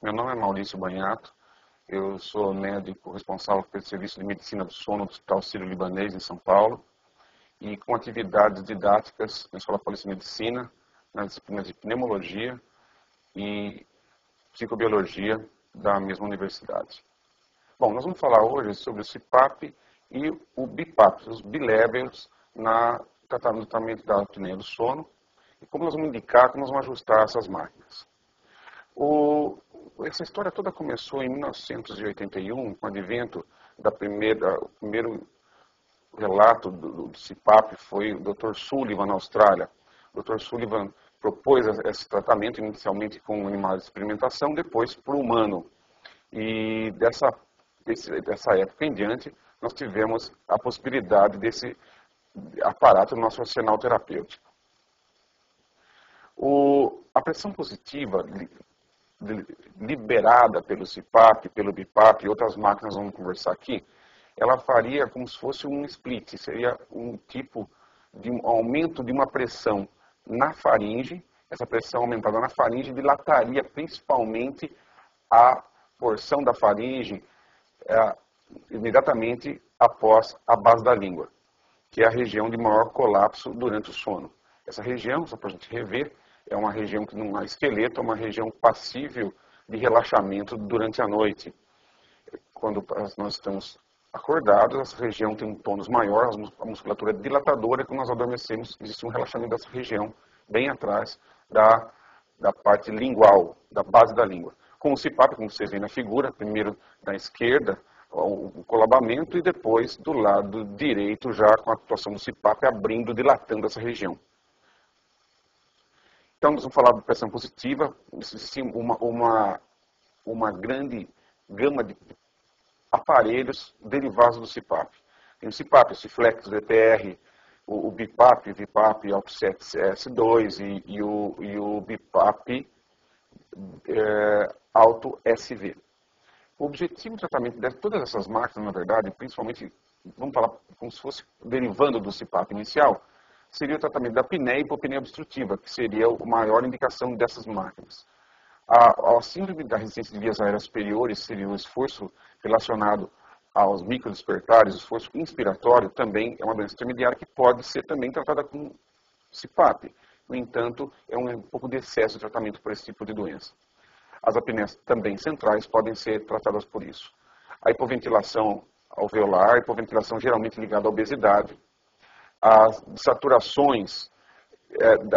Meu nome é Maurício Banhato, eu sou médico responsável pelo Serviço de Medicina do Sono do Hospital Sírio-Libanês, em São Paulo, e com atividades didáticas na Escola Paulista de Medicina, nas disciplinas de pneumologia e psicobiologia da mesma universidade. Bom, nós vamos falar hoje sobre o CPAP e o BiPAP, os bilevels no tratamento da apneia do sono, e como nós vamos indicar, como nós vamos ajustar essas máquinas. Essa história toda começou em 1981, com o advento o primeiro relato do CPAP foi o Dr. Sullivan, na Austrália. O Dr. Sullivan propôs esse tratamento inicialmente com animais de experimentação, depois para o humano. E dessa época em diante, nós tivemos a possibilidade desse aparato no nosso arsenal terapêutico. A pressão positiva liberada pelo CPAP, pelo BiPAP e outras máquinas, vamos conversar aqui, ela faria como se fosse um split, seria um tipo de um aumento de uma pressão na faringe. Essa pressão aumentada na faringe dilataria principalmente a porção da faringe imediatamente após a base da língua, que é a região de maior colapso durante o sono. Essa região, só para a gente rever, é uma região que não há esqueleto, é uma região passível de relaxamento durante a noite. Quando nós estamos acordados, essa região tem um tônus maior, a musculatura é dilatadora, e quando nós adormecemos, existe um relaxamento dessa região, bem atrás da parte lingual, da base da língua. Com o CPAP, como vocês veem na figura, primeiro da esquerda, o colabamento, e depois do lado direito, já com a atuação do CPAP abrindo, dilatando essa região. Então, nós vamos falar de pressão positiva, uma grande gama de aparelhos derivados do CPAP. Tem o CPAP, o Ciflex, o EPR, o BiPAP, o ViPAP, o Offset S2 e o BiPAP Alto SV. O objetivo do tratamento de todas essas máquinas, na verdade, principalmente, vamos falar como se fosse derivando do CPAP inicial, seria o tratamento da apneia e hipopneia obstrutiva, que seria a maior indicação dessas máquinas. A síndrome da resistência de vias aéreas superiores seria um esforço relacionado aos microdespertares, o esforço inspiratório também é uma doença intermediária que pode ser também tratada com CPAP. No entanto, é um pouco de excesso de tratamento por esse tipo de doença. As apneias também centrais podem ser tratadas por isso. A hipoventilação alveolar, a hipoventilação geralmente ligada à obesidade, as saturações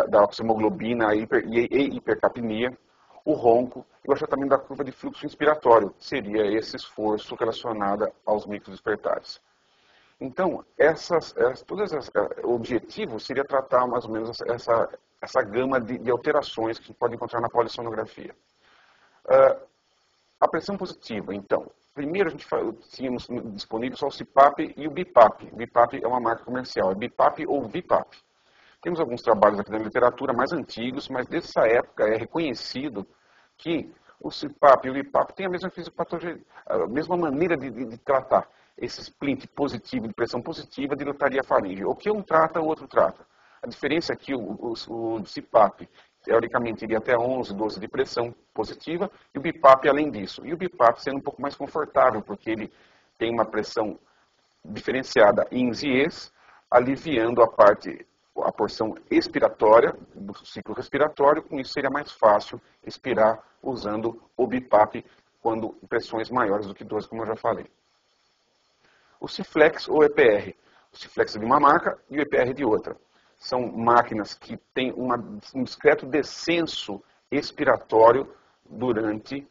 da oxihemoglobina e hipercapnia, o ronco e o achatamento da curva de fluxo inspiratório, seria esse esforço relacionado aos microdespertares. Então, o objetivo seria tratar mais ou menos essa gama de alterações que a gente pode encontrar na polissonografia. A pressão positiva, então. Primeiro, a gente tínhamos disponível só o CPAP e o BiPAP. O BiPAP é uma marca comercial, é BiPAP ou ViPAP. Temos alguns trabalhos aqui na literatura mais antigos, mas dessa época é reconhecido que o CPAP e o BiPAP têm a mesma fisiopatologia, a mesma maneira de tratar. Esse splint positivo, de pressão positiva, dilataria a faringe. O que um trata, o outro trata. A diferença é que o CPAP, teoricamente, iria até 11, 12 de pressão positiva, e o BiPAP além disso. E o BiPAP sendo um pouco mais confortável, porque ele tem uma pressão diferenciada ins e ex, aliviando a porção expiratória do ciclo respiratório. Com isso seria mais fácil expirar usando o BiPAP quando pressões maiores do que 12, como eu já falei. O Ciflex ou EPR. O Ciflex é de uma marca e o EPR de outra. São máquinas que têm um discreto descenso expiratório durante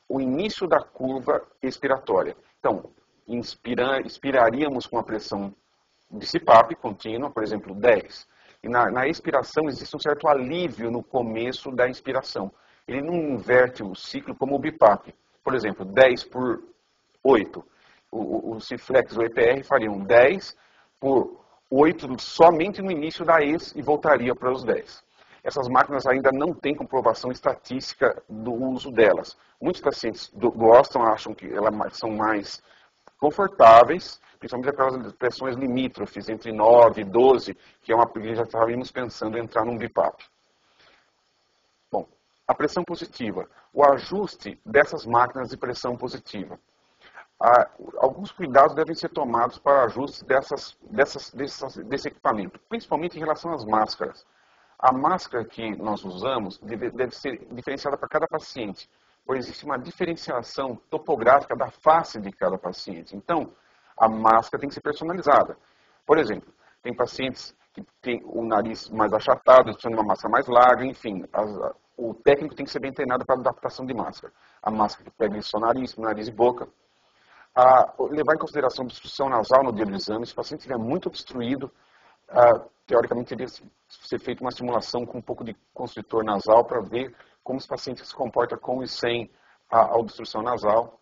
o início da curva expiratória. Então, inspiraríamos com a pressão de CPAP contínua, por exemplo, 10. E na expiração existe um certo alívio no começo da inspiração. Ele não inverte o ciclo como o BiPAP. Por exemplo, 10 por 8. O Ciflex ou EPR fariam 10 por 8 somente no início da ex e voltaria para os 10. Essas máquinas ainda não têm comprovação estatística do uso delas. Muitos pacientes gostam, acham que elas são mais confortáveis, principalmente aquelas pressões limítrofes, entre 9 e 12, que é uma que já estávamos pensando em entrar num BiPAP. Bom, A pressão positiva, o ajuste dessas máquinas de pressão positiva. Alguns cuidados devem ser tomados para ajuste desse equipamento, principalmente em relação às máscaras. A máscara que nós usamos deve ser diferenciada para cada paciente, pois existe uma diferenciação topográfica da face de cada paciente. Então, a máscara tem que ser personalizada. Por exemplo, tem pacientes que têm o nariz mais achatado, precisam de uma máscara mais larga, enfim. O técnico tem que ser bem treinado para a adaptação de máscara. A máscara que pega só nariz e boca. Levar em consideração a obstrução nasal no dia do exame. Se o paciente estiver muito obstruído, teoricamente teria que ser feita uma simulação com um pouco de constritor nasal para ver como esse paciente se comporta com e sem a obstrução nasal.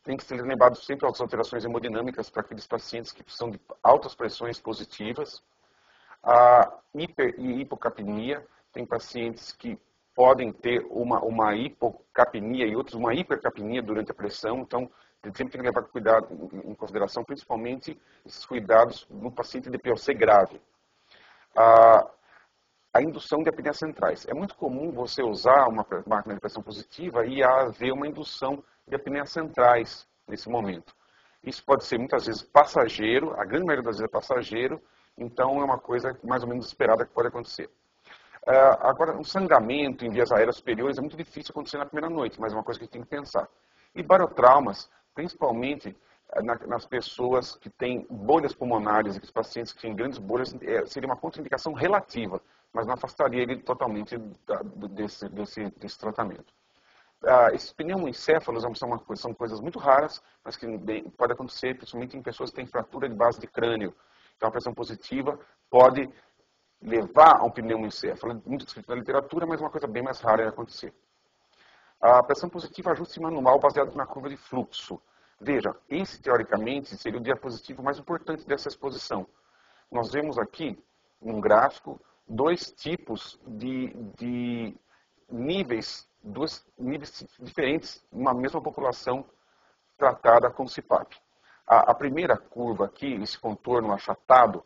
Tem que ser lembrado sempre as alterações hemodinâmicas para aqueles pacientes que precisam de altas pressões positivas. A hiper e hipocapnia, tem pacientes que podem ter uma hipocapnia e outros uma hipercapnia durante a pressão, então sempre tem que levar cuidado em consideração, principalmente esses cuidados no paciente de POC grave. A indução de apneias centrais. É muito comum você usar uma máquina de pressão positiva e haver uma indução de apneias centrais nesse momento. Isso pode ser muitas vezes passageiro, a grande maioria das vezes é passageiro, então é uma coisa mais ou menos esperada que pode acontecer. Agora, um sangramento em vias aéreas superiores é muito difícil acontecer na primeira noite, mas é uma coisa que a gente tem que pensar. E barotraumas, principalmente nas pessoas que têm bolhas pulmonares, aqueles pacientes que têm grandes bolhas, seria uma contraindicação relativa, mas não afastaria ele totalmente desse tratamento. Esses pneumoencéfalos são coisas muito raras, mas que pode acontecer, principalmente em pessoas que têm fratura de base de crânio. Então, a pressão positiva pode levar a um pneumoencéfalo. Muito descrito na literatura, mas é uma coisa bem mais rara de acontecer. A pressão positiva ajuste manual baseado na curva de fluxo. Veja, esse teoricamente seria o diapositivo mais importante dessa exposição. Nós vemos aqui, num gráfico, dois tipos de níveis diferentes numa mesma população tratada com CPAP. A primeira curva aqui, esse contorno achatado,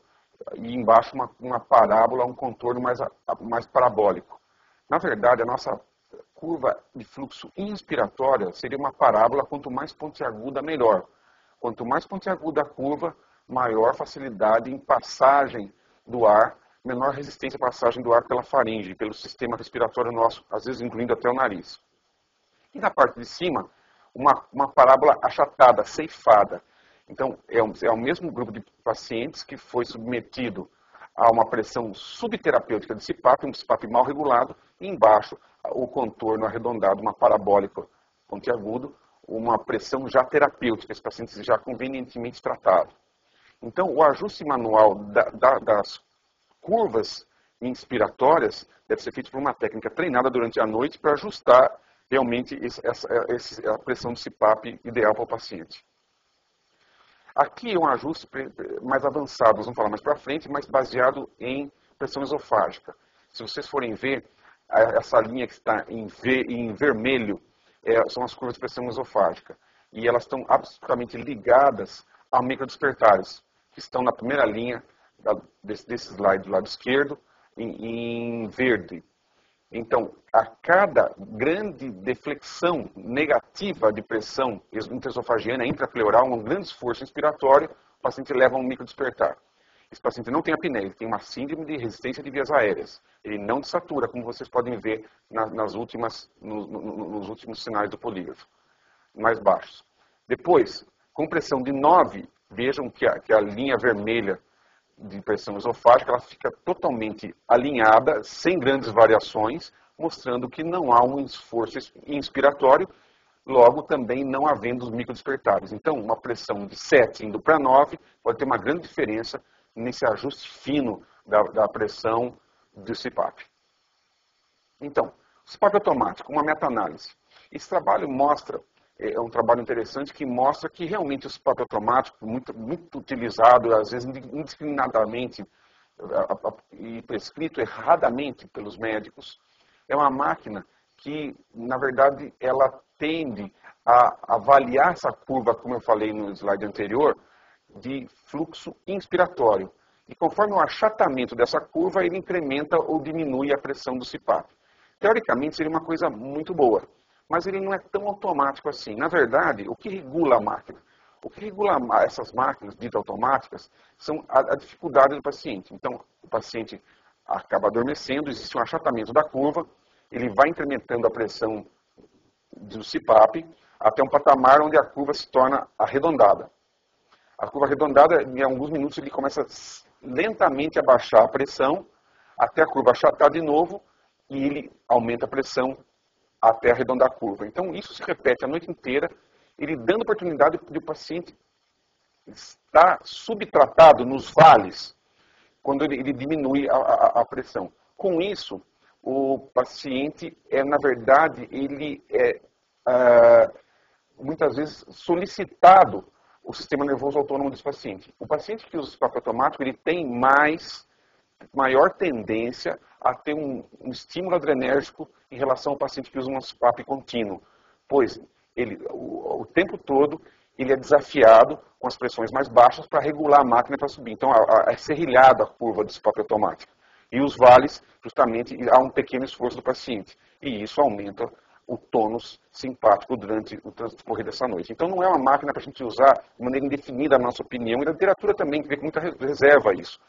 e embaixo uma parábola, um contorno mais parabólico. Na verdade, a nossa curva de fluxo inspiratória seria uma parábola, quanto mais pontiaguda, melhor. Quanto mais pontiaguda a curva, maior facilidade em passagem do ar, menor resistência à passagem do ar pela faringe, pelo sistema respiratório nosso, às vezes incluindo até o nariz. E na parte de cima, uma parábola achatada, ceifada. Então, é o mesmo grupo de pacientes que foi submetido a uma pressão subterapêutica de CPAP, um CPAP mal regulado, e embaixo o contorno arredondado, uma parabólica pontiagudo, uma pressão já terapêutica, esse paciente já convenientemente tratado. Então, o ajuste manual das curvas inspiratórias deve ser feito por uma técnica treinada durante a noite para ajustar realmente a pressão do CPAP ideal para o paciente. Aqui é um ajuste mais avançado, nós vamos falar mais para frente, mas baseado em pressão esofágica. Se vocês forem ver, essa linha que está em vermelho são as curvas de pressão esofágica. E elas estão absolutamente ligadas a microdespertares, que estão na primeira linha desse slide do lado esquerdo, em verde. Então, a cada grande deflexão negativa de pressão intraesofagiana, intrapleural, um grande esforço inspiratório, o paciente leva a um microdespertar. Esse paciente não tem apneia, ele tem uma síndrome de resistência de vias aéreas. Ele não desatura, como vocês podem ver nos últimos sinais do polígrafo, mais baixos. Depois, com pressão de 9, vejam que a linha vermelha de pressão esofágica, ela fica totalmente alinhada, sem grandes variações, mostrando que não há um esforço inspiratório, logo também não havendo os microdespertares. Então, uma pressão de 7 indo para 9 pode ter uma grande diferença nesse ajuste fino da pressão do CPAP. Então, CPAP automático, uma meta-análise. Esse trabalho é um trabalho interessante que mostra que realmente o CPAP automático, muito utilizado, às vezes indiscriminadamente e prescrito erradamente pelos médicos, é uma máquina que, na verdade, ela tende a avaliar essa curva, como eu falei no slide anterior, de fluxo inspiratório. E conforme o achatamento dessa curva, ele incrementa ou diminui a pressão do CPAP. teoricamente seria uma coisa muito boa, mas ele não é tão automático assim. Na verdade, o que regula a máquina? O que regula essas máquinas ditas automáticas são a dificuldade do paciente. Então, o paciente acaba adormecendo, existe um achatamento da curva, ele vai incrementando a pressão do CPAP até um patamar onde a curva se torna arredondada. A curva arredondada, em alguns minutos, ele começa lentamente a baixar a pressão, até a curva achatar de novo, e ele aumenta a pressão até arredondar a curva. Então, isso se repete a noite inteira, ele dando oportunidade de o paciente estar subtratado nos vales, quando ele diminui a pressão. Com isso, o paciente na verdade, ele muitas vezes solicitado o sistema nervoso autônomo desse paciente. O paciente que usa o CPAP automático, ele tem maior tendência a ter um estímulo adrenérgico em relação ao paciente que usa um CPAP contínuo, pois o tempo todo ele é desafiado com as pressões mais baixas para regular a máquina para subir. Então, é serrilhada a curva do CPAP automático. E os vales, justamente, há um pequeno esforço do paciente. E isso aumenta o tônus simpático durante o transcorrer dessa noite. Então, não é uma máquina para a gente usar de maneira indefinida, na nossa opinião, e na literatura também, que vê com muita reserva isso.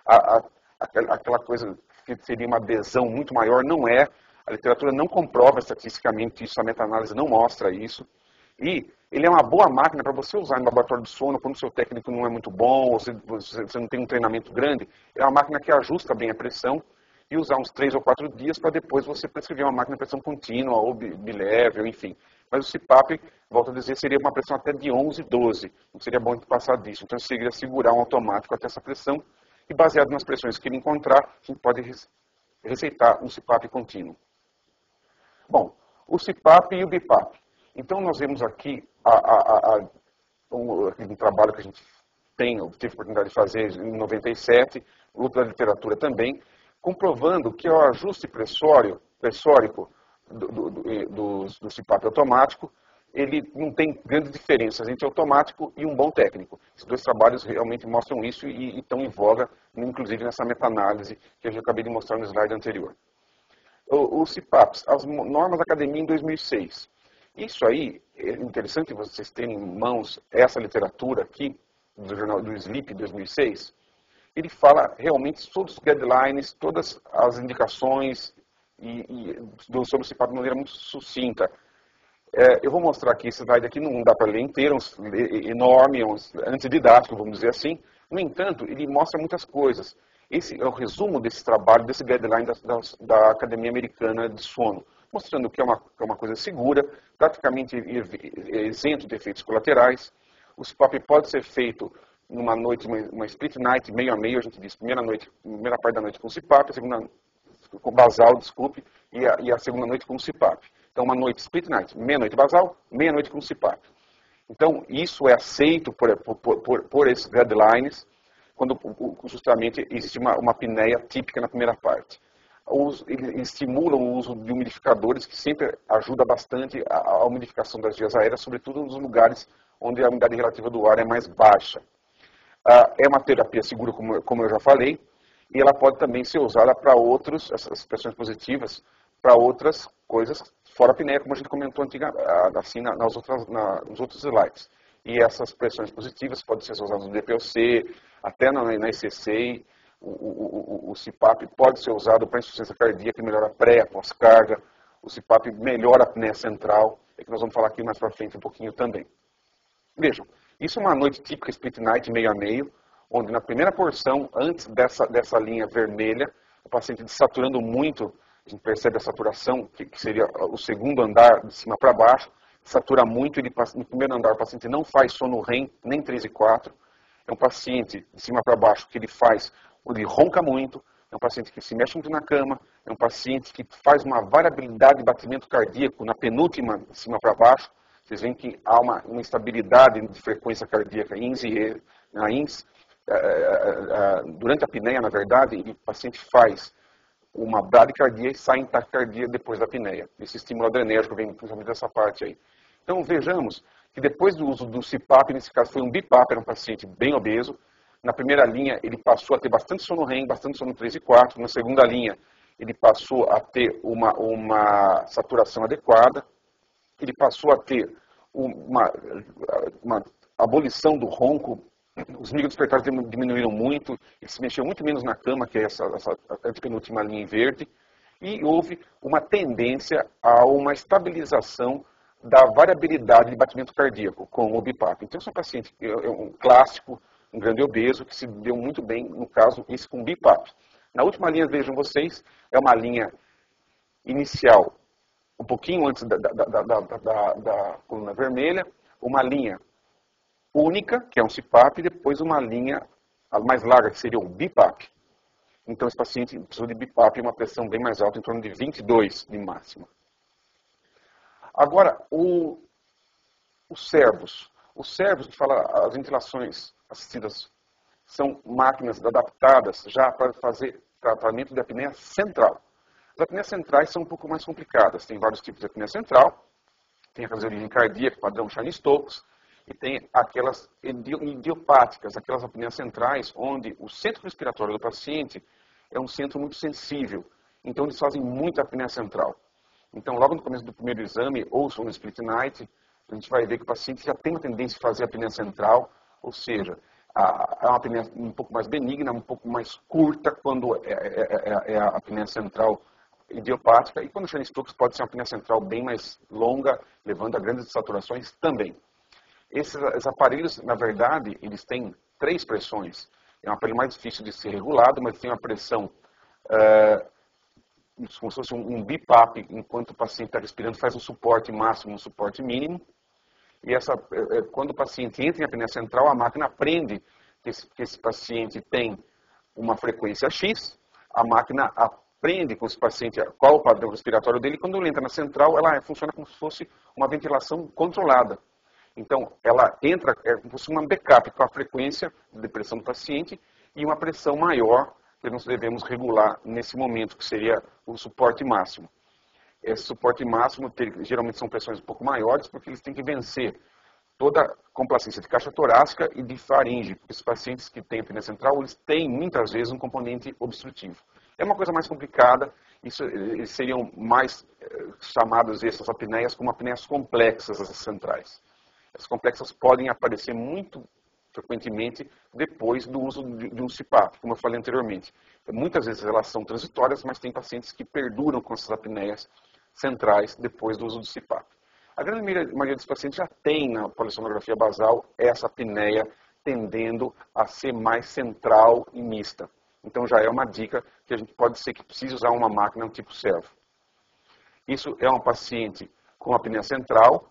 Aquela coisa que seria uma adesão muito maior, não é. A literatura não comprova estatisticamente isso, a meta-análise não mostra isso. E ele é uma boa máquina para você usar no laboratório de sono, quando o seu técnico não é muito bom, ou você não tem um treinamento grande. É uma máquina que ajusta bem a pressão e usar uns 3 ou 4 dias para depois você prescrever uma máquina de pressão contínua ou bilevel, enfim. Mas o CPAP, volto a dizer, seria uma pressão até de 11, 12. Não seria bom passar disso. Então, isso seria segurar um automático até essa pressão e, baseado nas pressões que ele encontrar, a gente pode receitar um CPAP contínuo. Bom, o CPAP e o BiPAP. Então, nós vemos aqui um trabalho que a gente teve a oportunidade de fazer em 97, luta da literatura também, comprovando que o ajuste pressórico do CPAP automático, ele não tem grandes diferenças entre automático e um bom técnico. Esses dois trabalhos realmente mostram isso e estão em voga, inclusive nessa meta-análise que eu já acabei de mostrar no slide anterior. Os CPAPs, as normas da academia em 2006. Isso aí, é interessante vocês terem em mãos essa literatura aqui, do jornal do SLEEP 2006. Ele fala realmente sobre os guidelines, todas as indicações sobre o CPAP de maneira muito sucinta. Eu vou mostrar aqui, esse slide aqui não dá para ler inteiro, enorme, antididático, vamos dizer assim. No entanto, ele mostra muitas coisas. Esse é o resumo desse trabalho, desse guideline da Academia Americana de Sono, mostrando que é uma coisa segura, praticamente isento de efeitos colaterais. O CPAP pode ser feito numa noite, uma split night, meio a meio, a gente diz, primeira parte da noite com CPAP, a segunda com basal, desculpe, e a segunda noite com CPAP. Então, uma noite split night, meia-noite basal, meia-noite com CPAP. Então, isso é aceito por esses guidelines, quando justamente existe uma apneia típica na primeira parte. Eles estimulam o uso de umidificadores, que sempre ajuda bastante a umidificação das vias aéreas, sobretudo nos lugares onde a umidade relativa do ar é mais baixa. É uma terapia segura, como eu já falei, e ela pode também ser usada para essas pressões positivas, para outras coisas fora a apneia, como a gente comentou assim nos outros slides. E essas pressões positivas podem ser usadas no DPOC, até na ECC. O CPAP pode ser usado para insuficiência cardíaca, que melhora a pré, a pós-carga. O CPAP melhora a apneia central, é que nós vamos falar aqui mais para frente um pouquinho também. Vejam, isso é uma noite típica split night, meio a meio, onde na primeira porção, antes dessa linha vermelha, o paciente desaturando muito, a gente percebe a saturação, que seria o segundo andar de cima para baixo, satura muito, no primeiro andar o paciente não faz sono REM, nem 3 e 4, é um paciente de cima para baixo que ele ronca muito, é um paciente que se mexe muito na cama, é um paciente que faz uma variabilidade de batimento cardíaco na penúltima de cima para baixo. Vocês veem que há uma instabilidade de frequência cardíaca na INS. Durante a apneia, na verdade, o paciente faz uma bradicardia e sai em taquicardia depois da apneia. Esse estímulo adrenérgico vem principalmente dessa parte aí. Então vejamos que depois do uso do CPAP, nesse caso foi um BiPAP, era um paciente bem obeso. Na primeira linha ele passou a ter bastante sono REM, bastante sono 3 e 4. Na segunda linha ele passou a ter uma saturação adequada, ele passou a ter uma abolição do ronco, os microdespertares diminuíram muito, ele se mexeu muito menos na cama, que é essa antepenúltima linha em verde, e houve uma tendência a uma estabilização da variabilidade de batimento cardíaco com o BIPAP. Então, esse é um paciente, um clássico, um grande obeso, que se deu muito bem, no caso, esse com BIPAP. Na última linha, vejam vocês, é uma linha inicial, um pouquinho antes da coluna vermelha, uma linha única, que é um CPAP, e depois uma linha mais larga, que seria o BIPAP. Então, esse paciente precisou de BIPAP e uma pressão bem mais alta, em torno de 22 de máxima. Agora, os servos. Os servos, que fala, as ventilações assistidas, são máquinas adaptadas já para fazer tratamento de apneia central. As apneias centrais são um pouco mais complicadas. Tem vários tipos de apneia central. Tem aquelas de origem cardíaca, padrão Cheyne-Stokes, e tem aquelas idiopáticas, aquelas apneias centrais, onde o centro respiratório do paciente é um centro muito sensível. Então, eles fazem muita apneia central. Então, logo no começo do primeiro exame, ou no split night, a gente vai ver que o paciente já tem uma tendência a fazer apneia central, ou seja, é uma apneia um pouco mais benigna, um pouco mais curta, quando é a apneia central idiopática, e quando o Cheyne-Stokes pode ser uma apneia central bem mais longa, levando a grandes saturações também. Esses aparelhos, na verdade, eles têm 3 pressões. É um aparelho mais difícil de ser regulado, mas tem uma pressão como se fosse um BIPAP, enquanto o paciente está respirando, faz um suporte máximo, um suporte mínimo. E quando o paciente entra em apneia central, a máquina aprende que esse paciente tem uma frequência X, a máquina aprende com esse paciente qual o padrão respiratório dele, e quando ele entra na central, ela funciona como se fosse uma ventilação controlada. Então, ela entra como se fosse uma backup com a frequência de pressão do paciente e uma pressão maior que nós devemos regular nesse momento, que seria o suporte máximo. Esse suporte máximo, geralmente são pressões um pouco maiores, porque eles têm que vencer toda a complacência de caixa torácica e de faringe, porque os pacientes que têm apneia central, eles têm muitas vezes um componente obstrutivo. É uma coisa mais complicada, eles seriam mais chamados essas apneias como apneias complexas, essas centrais. As complexas podem aparecer muito frequentemente depois do uso de um CPAP, como eu falei anteriormente. Muitas vezes elas são transitórias, mas tem pacientes que perduram com essas apneias centrais depois do uso do CPAP. A grande maioria dos pacientes já tem na polissonografia basal essa apneia tendendo a ser mais central e mista. Então já é uma dica que a gente pode ser que precise usar uma máquina tipo servo. Isso é um paciente com apneia central,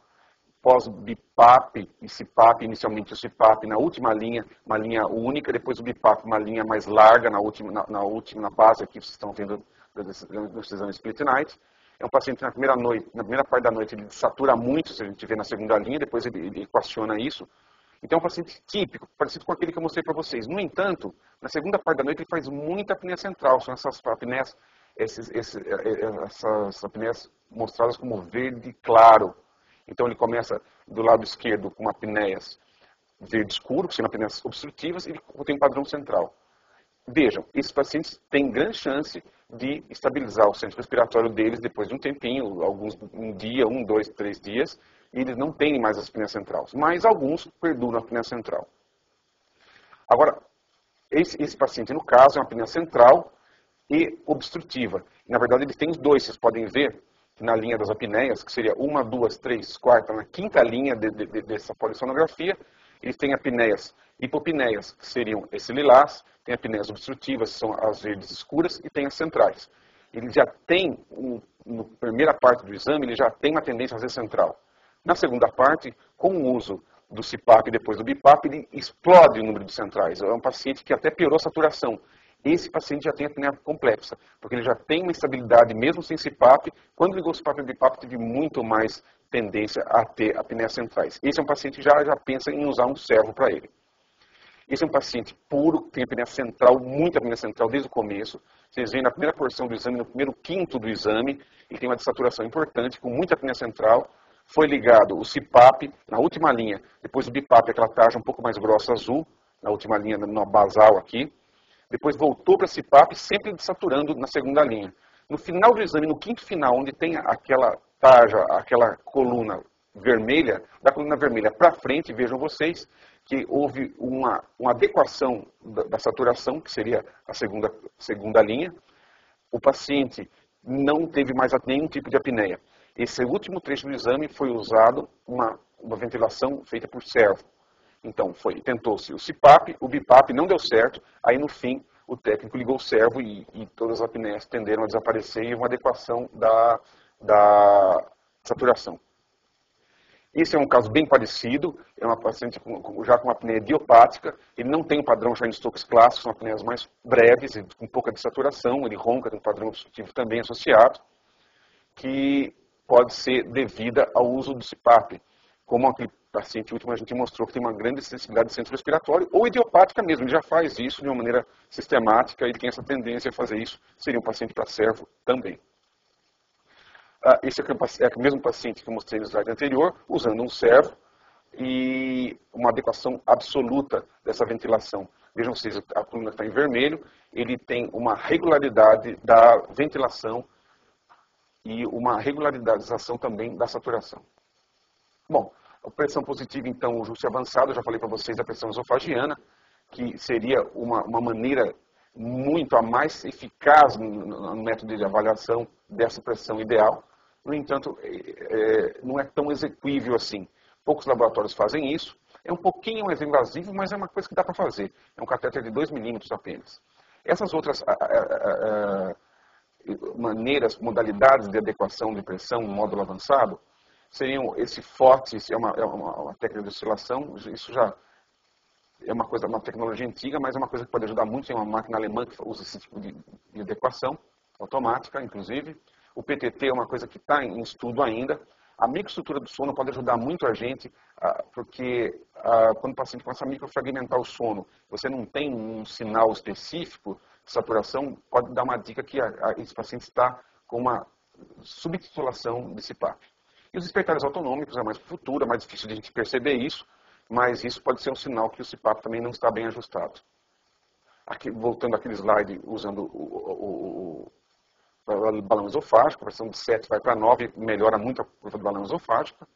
pós-BIPAP e CPAP, inicialmente o CPAP na última linha, uma linha única, depois o BIPAP, uma linha mais larga na base aqui, vocês estão vendo no exame split night. É um paciente na primeira parte da noite ele satura muito, se a gente vê na segunda linha, depois ele equaciona isso. Então é um paciente típico, parecido com aquele que eu mostrei para vocês. No entanto, na segunda parte da noite ele faz muita apneia central, são essas apneias, essas apneias mostradas como verde claro. Então ele começa do lado esquerdo com apneias verde escuro, que são apneias obstrutivas, e ele tem um padrão central. Vejam, esses pacientes têm grande chance de estabilizar o centro respiratório deles depois de um tempinho, alguns um dia, 1, 2, 3 dias, e eles não têm mais as apneias centrais, mas alguns perduram a apneia central. Agora, esse paciente, no caso, é uma apneia central e obstrutiva. Na verdade, eles têm os dois, vocês podem ver na linha das apneias, que seria 1, 2, 3, 4, na quinta linha dessa polissonografia, eles têm apneias hipopneias, que seriam esse lilás, tem apneias obstrutivas, que são as verdes escuras, e tem as centrais. Ele já tem, na primeira parte do exame, ele já tem uma tendência a ser central. Na segunda parte, com o uso do CPAP e depois do BIPAP, ele explode o número de centrais. É um paciente que até piorou a saturação. Esse paciente já tem apneia complexa, porque ele já tem uma instabilidade, mesmo sem CPAP. Quando ligou o CPAP e o BIPAP, teve muito mais tendência a ter apneias centrais. Esse é um paciente que já pensa em usar um servo para ele. Esse é um paciente puro, que tem apneia central, muita apneia central desde o começo. Vocês veem na primeira porção do exame, no primeiro quinto do exame, ele tem uma dessaturação importante, com muita apneia central. Foi ligado o CPAP na última linha, depois o BIPAP, aquela tarja um pouco mais grossa azul, na última linha, na basal aqui. Depois voltou para CPAP, sempre desaturando na segunda linha. No final do exame, no quinto final, onde tem aquela tarja, aquela coluna vermelha, da coluna vermelha para frente, vejam vocês que houve uma adequação da saturação, que seria a segunda linha. O paciente não teve mais nenhum tipo de apneia. Esse último trecho do exame foi usado uma ventilação feita por servo. Então, tentou-se o CPAP, o BIPAP não deu certo, aí no fim o técnico ligou o servo e todas as apneias tenderam a desaparecer e uma adequação da saturação. Esse é um caso bem parecido, é uma paciente já com apneia idiopática, ele não tem o padrão Cheyne-Stokes clássico, são apneias mais breves, com pouca desaturação, ele ronca, tem um padrão obstrutivo também associado, que pode ser devida ao uso do CPAP, como aquele paciente último a gente mostrou que tem uma grande sensibilidade de centro respiratório, ou idiopática mesmo, ele já faz isso de uma maneira sistemática, ele tem essa tendência a fazer isso, seria um paciente para servo também. Esse é o mesmo paciente que eu mostrei no slide anterior, usando um servo e uma adequação absoluta dessa ventilação. Vejam vocês, a coluna está em vermelho, ele tem uma regularidade da ventilação e uma regularização também da saturação. Bom, a pressão positiva, então, o ajuste avançado, eu já falei para vocês da pressão esofagiana, que seria uma maneira muito a mais eficaz no método de avaliação dessa pressão ideal. No entanto, não é tão execuível assim. Poucos laboratórios fazem isso. É um pouquinho mais invasivo, mas é uma coisa que dá para fazer. É um catéter de 2 milímetros apenas. Essas outras maneiras, modalidades de adequação de pressão no módulo avançado, seriam esse FOT, é uma técnica de oscilação, isso já é uma tecnologia antiga, mas é uma coisa que pode ajudar muito. Tem uma máquina alemã que usa esse tipo de adequação, automática, inclusive. O PTT é uma coisa que está em estudo ainda. A microestrutura do sono pode ajudar muito a gente, porque quando o paciente começa a microfragmentar o sono, você não tem um sinal específico de saturação, pode dar uma dica que esse paciente está com uma subtitulação de CPAP. E os despertares autonômicos é mais para o futuro, é mais difícil de a gente perceber isso, mas isso pode ser um sinal que o CPAP também não está bem ajustado. Aqui, voltando àquele slide, usando o balão esofágico, a pressão de 7 vai para 9, melhora muito a curva do balão esofágico.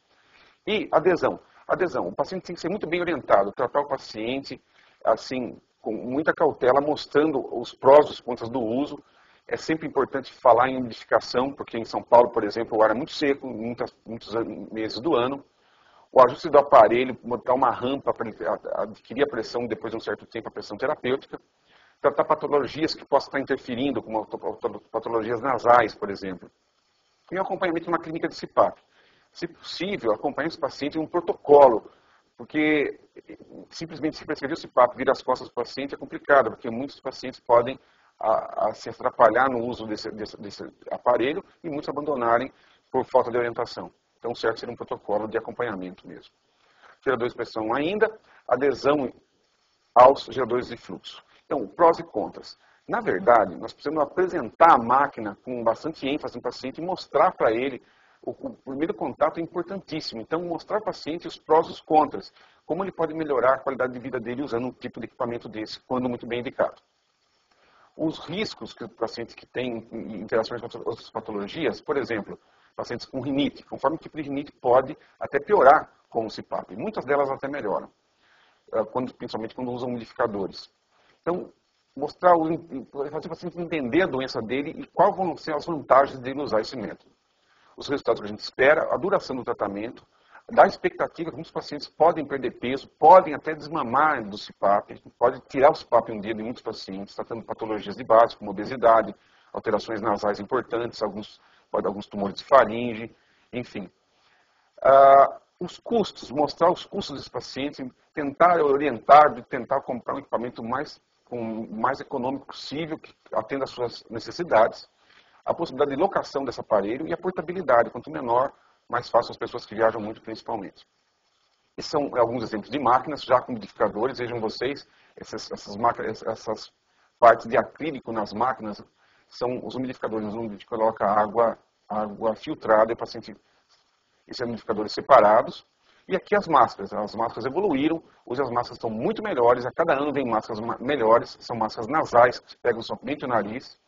E adesão. Adesão, o paciente tem que ser muito bem orientado, tratar o paciente assim, com muita cautela, mostrando os prós e os contras do uso. É sempre importante falar em umidificação, porque em São Paulo, por exemplo, o ar é muito seco, muitos meses do ano. O ajuste do aparelho, botar uma rampa para ele adquirir a pressão depois de um certo tempo, a pressão terapêutica. Tratar patologias que possam estar interferindo, como patologias nasais, por exemplo. E o acompanhamento de uma clínica de CPAP. Se possível, acompanhe os pacientes em um protocolo, porque simplesmente se prescrever o CPAP, vir as costas do paciente é complicado, porque muitos pacientes podem se atrapalhar no uso desse aparelho e muitos abandonarem por falta de orientação. Então, certo seria um protocolo de acompanhamento mesmo. Geradores de pressão ainda, adesão aos geradores de fluxo. Então, prós e contras. Na verdade, nós precisamos apresentar a máquina com bastante ênfase no paciente e mostrar para ele, o primeiro contato é importantíssimo. Então, mostrar ao paciente os prós e os contras, como ele pode melhorar a qualidade de vida dele usando um tipo de equipamento desse, quando muito bem indicado. Os riscos que o paciente que tem interações com outras patologias, por exemplo, pacientes com rinite, conforme o tipo de rinite pode até piorar com o CPAP. Muitas delas até melhoram, principalmente quando usam umidificadores. Então, fazer o paciente entender a doença dele e quais vão ser as vantagens dele usar esse método. Os resultados que a gente espera, a duração do tratamento, dá expectativa que muitos pacientes podem perder peso, podem até desmamar do CPAP, pode tirar o CPAP um dia de muitos pacientes, tratando patologias de base, como obesidade, alterações nasais importantes, alguns tumores de faringe, enfim. Os custos, mostrar os custos desse paciente, tentar orientar, tentar comprar um equipamento mais econômico possível, que atenda às suas necessidades, a possibilidade de locação desse aparelho e a portabilidade, quanto menor, mais fácil as pessoas que viajam muito principalmente. Esses são alguns exemplos de máquinas, já com umidificadores, vejam vocês, essas partes de acrílico nas máquinas são os umidificadores, onde a gente coloca água filtrada e o paciente, esses são umidificadores separados. E aqui as máscaras evoluíram, hoje as máscaras estão muito melhores, a cada ano vem máscaras melhores, são máscaras nasais, que pegam somente o nariz,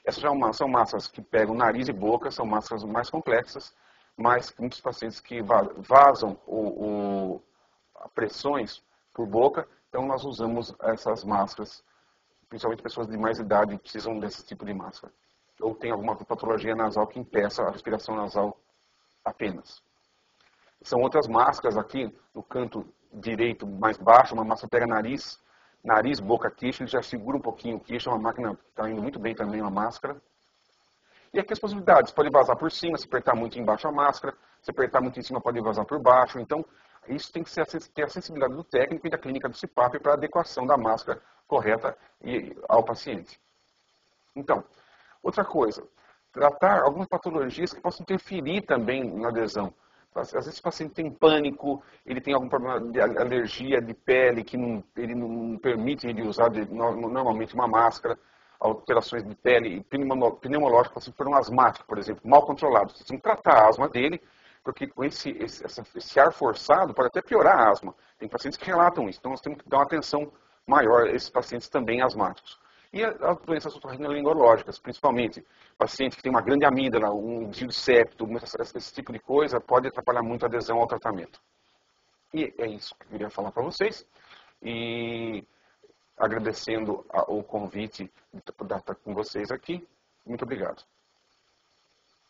Essas já são máscaras que pegam nariz e boca, são máscaras mais complexas, mas muitos pacientes que vazam pressões por boca, então nós usamos essas máscaras, principalmente pessoas de mais idade precisam desse tipo de máscara. Ou tem alguma patologia nasal que impeça a respiração nasal apenas. São outras máscaras aqui, no canto direito mais baixo, uma máscara pega nariz, boca, queixo, ele já segura um pouquinho o queixo, é uma máquina que está indo muito bem também, uma máscara. E aqui as possibilidades, pode vazar por cima, se apertar muito embaixo a máscara, se apertar muito em cima pode vazar por baixo, então isso tem que ter a sensibilidade do técnico e da clínica do CPAP para a adequação da máscara correta ao paciente. Então, outra coisa, tratar algumas patologias que possam interferir também na adesão. Às vezes o paciente tem pânico, ele tem algum problema de alergia de pele, que ele não permite ele usar normalmente uma máscara, alterações de pele, pneumológicas, por um asmático, por exemplo, mal controlado. Você tem que tratar a asma dele, porque com esse ar forçado pode até piorar a asma. Tem pacientes que relatam isso, então nós temos que dar uma atenção maior a esses pacientes também asmáticos. E as doenças otorrinolaringológicas, principalmente paciente que tem uma grande amígdala, um desvio de septo, esse tipo de coisa, pode atrapalhar muito a adesão ao tratamento. E é isso que eu queria falar para vocês. E agradecendo o convite de estar com vocês aqui. Muito obrigado.